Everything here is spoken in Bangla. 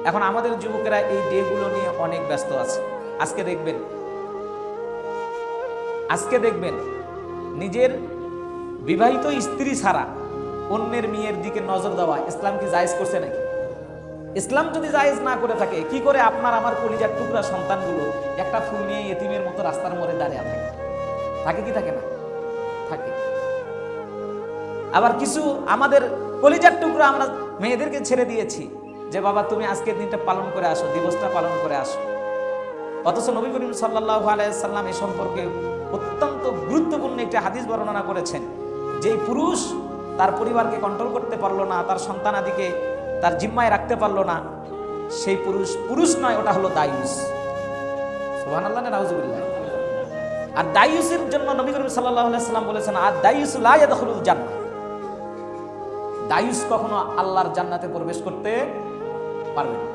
এখন আমাদের যুবকেরা এই ডেগুলো নিয়ে অনেক ব্যস্ত আছে। আজকে দেখবেন নিজের বিবাহিত স্ত্রী ছাড়া অন্যের মেয়ের দিকে নজর দেওয়া ইসলাম কি জায়েজ করছে নাকি? ইসলাম যদি জায়েজ না করে থাকে, কি করে আপনার আমার কলিজার টুকরা সন্তানগুলো একটা ফুল নিয়ে এতিমের মতো রাস্তার মোড়ে দাঁড়িয়ে থাকে কি থাকে না? থাকে। আবার কিছু আমাদের কলিজার টুকরা আমরা মেয়েদেরকে ছেড়ে দিয়েছি যে বাবা তুমি আজকের দিনটা পালন করে আসো, দিবসটা পালন করে আসো। অথচ নবী করিম সাল্লাল্লাহু আলাইহি সাল্লাম এই সম্পর্কে অত্যন্ত গুরুত্বপূর্ণ একটি হাদিস বর্ণনা করেছেন। যেই পুরুষ তার পরিবারকে কন্ট্রোল করতে পারলো না, তার সন্তানাদিকে তার জিম্মায় রাখতে পারলো না, সেই পুরুষ নয়, ওটা হলো দায়ুস। সুবহানাল্লাহ না নাউজুবিল্লাহ। আর দায়ুসের জন্য নবী করিম সাল্লাল্লাহু আলাইহি সাল্লাম বলেছেন, আর দায়ুসু লা ইয়াদখুলুল জান্নাহ, দায়ুস কখনো আল্লাহর জান্নাতে প্রবেশ করতে পারবে না।